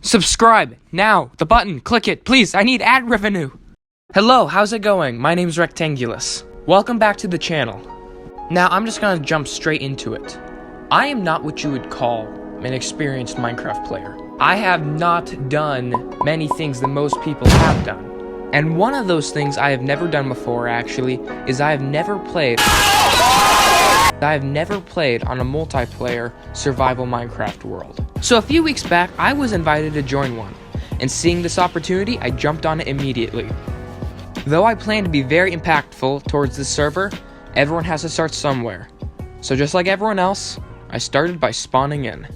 Subscribe, now, the button, click it, please, I need ad revenue. Hello, how's it going? My name's Rectangulus. Welcome back to the channel. Now, I'm just gonna jump straight into it. I am not what you would call an experienced Minecraft player. I have not done many things that most people have done. And one of those things I have never done before, actually, is I have never played on a multiplayer survival Minecraft world. So a few weeks back, I was invited to join one, and seeing this opportunity, I jumped on it immediately. Though I plan to be very impactful towards this server, everyone has to start somewhere. So just like everyone else, I started by spawning in.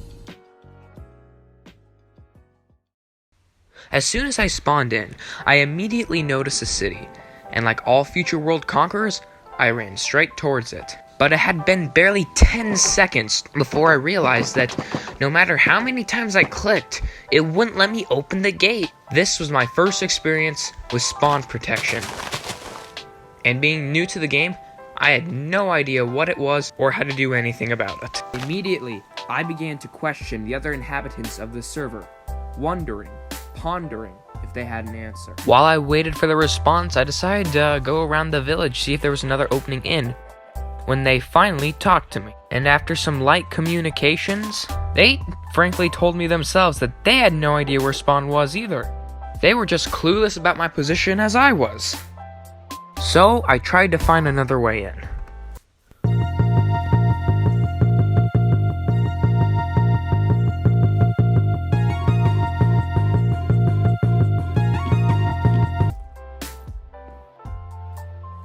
As soon as I spawned in, I immediately noticed a city, and like all future world conquerors, I ran straight towards it. But it had been barely 10 seconds before I realized that no matter how many times I clicked, it wouldn't let me open the gate. This was my first experience with spawn protection. And being new to the game, I had no idea what it was or how to do anything about it. Immediately, I began to question the other inhabitants of the server, pondering if they had an answer. While I waited for the response, I decided to go around the village, see if there was another opening in. When they finally talked to me, and after some light communications, they frankly told me themselves that they had no idea where spawn was either. They were just clueless about my position as I was. So I tried to find another way in.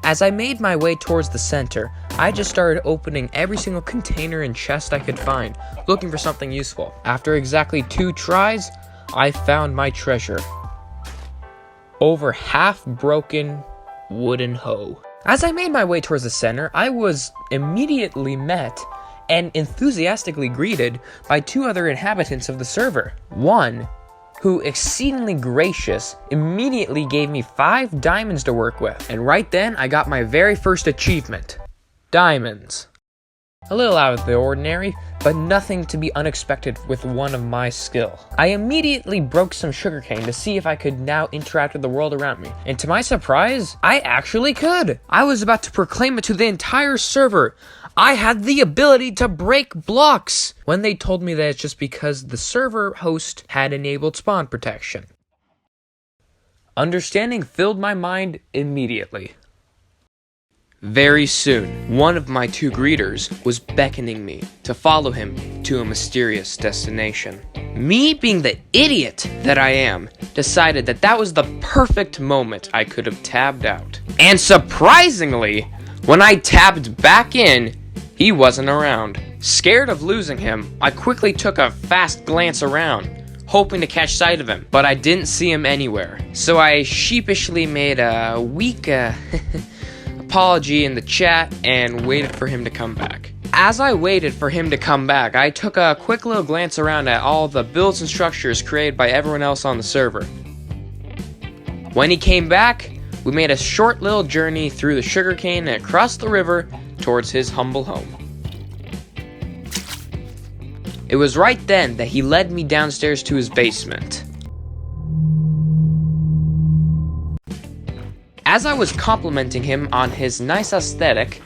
As I made my way towards the center, I just started opening every single container and chest I could find, looking for something useful. After exactly 2 tries, I found my treasure. Over half-broken wooden hoe. As I made my way towards the center, I was immediately met and enthusiastically greeted by 2 other inhabitants of the server. One, who exceedingly gracious, immediately gave me 5 diamonds to work with. And right then, I got my very first achievement. Diamonds. A little out of the ordinary, but nothing to be unexpected with one of my skill. I immediately broke some sugarcane to see if I could now interact with the world around me. And to my surprise, I actually could. I was about to proclaim it to the entire server. I had the ability to break blocks, when they told me that it's just because the server host had enabled spawn protection. Understanding filled my mind immediately. Very soon, one of my 2 greeters was beckoning me to follow him to a mysterious destination. Me, being the idiot that I am, decided that that was the perfect moment I could have tabbed out. And surprisingly, when I tabbed back in, he wasn't around. Scared of losing him, I quickly took a fast glance around, hoping to catch sight of him, but I didn't see him anywhere. So I sheepishly made a weak apology in the chat and waited for him to come back. As I waited for him to come back, I took a quick little glance around at all the builds and structures created by everyone else on the server. When he came back, we made a short little journey through the sugarcane and across the river towards his humble home. It was right then that he led me downstairs to his basement. As I was complimenting him on his nice aesthetic,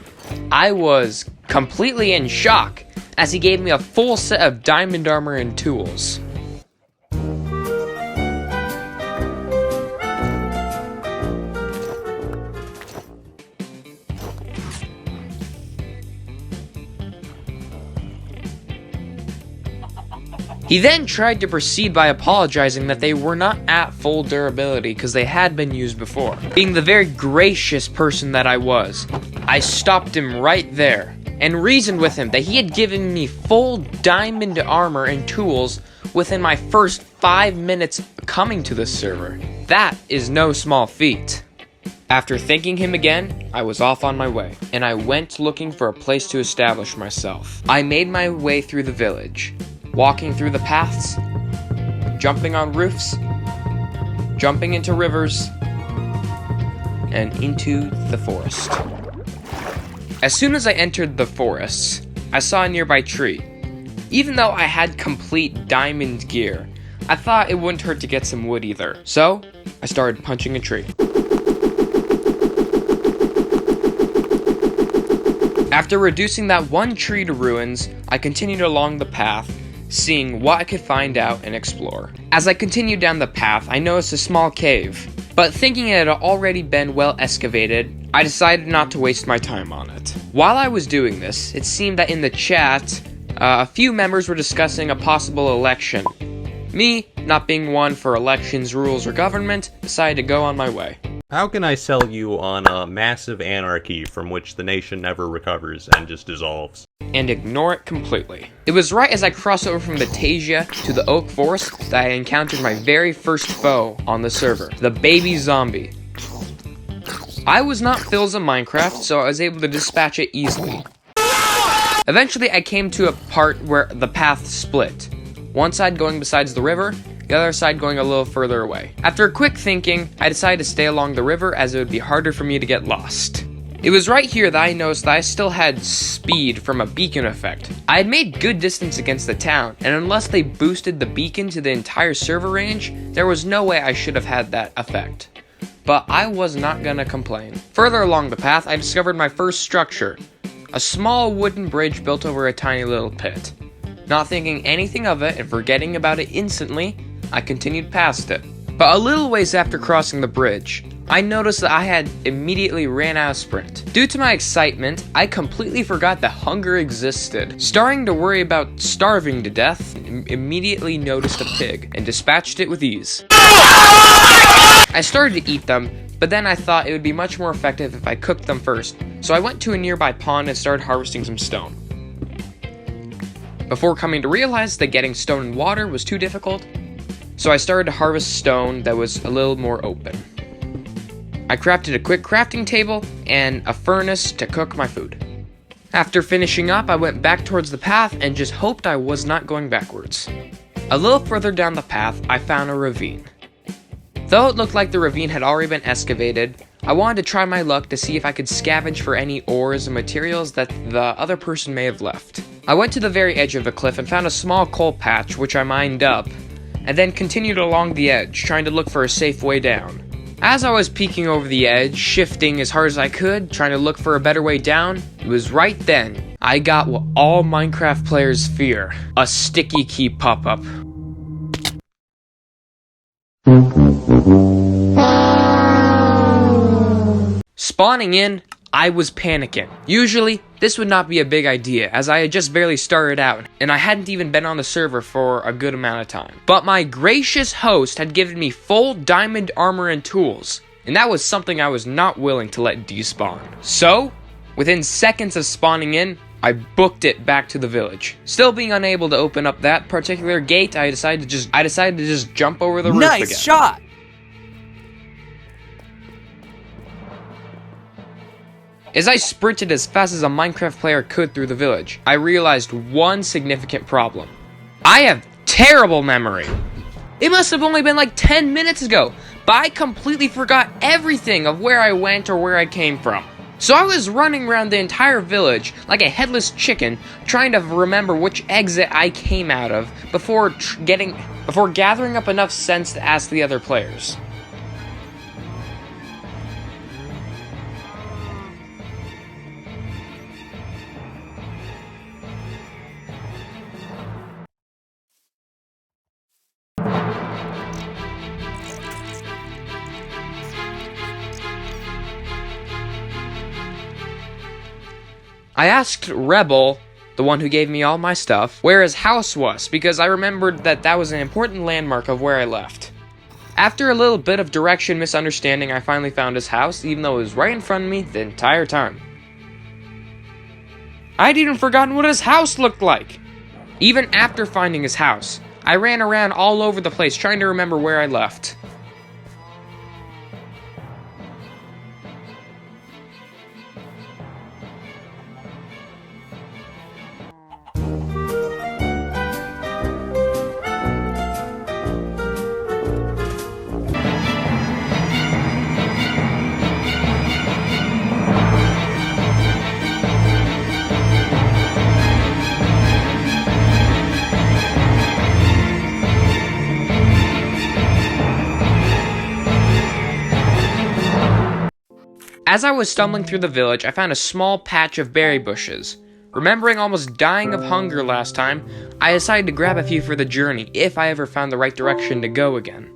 I was completely in shock as he gave me a full set of diamond armor and tools. He then tried to proceed by apologizing that they were not at full durability because they had been used before. Being the very gracious person that I was, I stopped him right there and reasoned with him that he had given me full diamond armor and tools within my first 5 minutes coming to this server. That is no small feat. After thanking him again, I was off on my way, and I went looking for a place to establish myself. I made my way through the village, walking through the paths, jumping on roofs, jumping into rivers, and into the forest. As soon as I entered the forest, I saw a nearby tree. Even though I had complete diamond gear, I thought it wouldn't hurt to get some wood either. So, I started punching a tree. After reducing that one tree to ruins, I continued along the path, seeing what I could find out and explore. As I continued down the path, I noticed a small cave, but thinking it had already been well excavated, I decided not to waste my time on it. While I was doing this, it seemed that in the chat, a few members were discussing a possible election. Me, not being one for elections, rules, or government, decided to go on my way. How can I sell you on a massive anarchy from which the nation never recovers and just dissolves? And ignore it completely. It was right as I crossed over from the Tasia to the Oak Forest that I encountered my very first foe on the server, the baby zombie. I was not Phil's in Minecraft, so I was able to dispatch it easily. Eventually, I came to a part where the path split. One side going besides the river, the other side going a little further away. After quick thinking, I decided to stay along the river as it would be harder for me to get lost. It was right here that I noticed that I still had speed from a beacon effect. I had made good distance against the town, and unless they boosted the beacon to the entire server range, there was no way I should have had that effect. But I was not gonna complain. Further along the path, I discovered my first structure, a small wooden bridge built over a tiny little pit. Not thinking anything of it and forgetting about it instantly, I continued past it. But a little ways after crossing the bridge, I noticed that I had immediately ran out of sprint. Due to my excitement, I completely forgot that hunger existed. Starting to worry about starving to death, immediately noticed a pig and dispatched it with ease. I started to eat them, but then I thought it would be much more effective if I cooked them first, so I went to a nearby pond and started harvesting some stone. Before coming to realize that getting stone and water was too difficult, so I started to harvest stone that was a little more open. I crafted a quick crafting table and a furnace to cook my food. After finishing up, I went back towards the path and just hoped I was not going backwards. A little further down the path, I found a ravine. Though it looked like the ravine had already been excavated, I wanted to try my luck to see if I could scavenge for any ores and materials that the other person may have left. I went to the very edge of the cliff and found a small coal patch, which I mined up, and then continued along the edge, trying to look for a safe way down. As I was peeking over the edge, shifting as hard as I could, trying to look for a better way down, it was right then I got what all Minecraft players fear, a sticky key pop-up. Spawning in, I was panicking. Usually, this would not be a big idea, as I had just barely started out, and I hadn't even been on the server for a good amount of time. But my gracious host had given me full diamond armor and tools, and that was something I was not willing to let despawn. So, within seconds of spawning in, I booked it back to the village. Still being unable to open up that particular gate, I decided to just jump over the roof again. Nice shot! As I sprinted as fast as a Minecraft player could through the village, I realized one significant problem. I have terrible memory. It must have only been like 10 minutes ago, but I completely forgot everything of where I went or where I came from. So I was running around the entire village like a headless chicken, trying to remember which exit I came out of before gathering up enough sense to ask the other players. I asked Rebel, the one who gave me all my stuff, where his house was, because I remembered that that was an important landmark of where I left. After a little bit of direction misunderstanding, I finally found his house, even though it was right in front of me the entire time. I'd even forgotten what his house looked like! Even after finding his house, I ran around all over the place trying to remember where I left. As I was stumbling through the village, I found a small patch of berry bushes. Remembering almost dying of hunger last time, I decided to grab a few for the journey if I ever found the right direction to go again.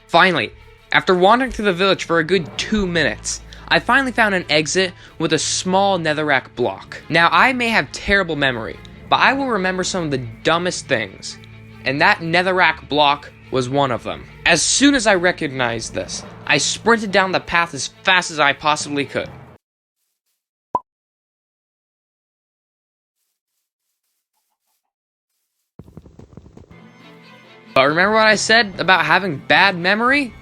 Finally, after wandering through the village for a good 2 minutes, I finally found an exit with a small netherrack block. Now, I may have terrible memory, but I will remember some of the dumbest things, and that netherrack block was one of them. As soon as I recognized this, I sprinted down the path as fast as I possibly could. But remember what I said about having bad memory?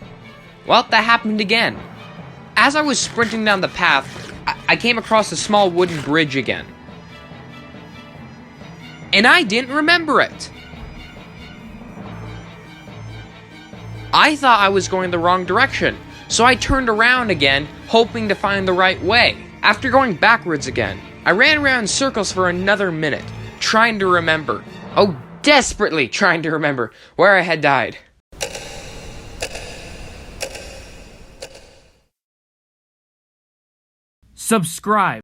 Well, that happened again. As I was sprinting down the path, I came across a small wooden bridge again. And I didn't remember it. I thought I was going the wrong direction, so I turned around again, hoping to find the right way. After going backwards again, I ran around in circles for another minute, trying to remember. Oh, desperately trying to remember where I had died. Subscribe.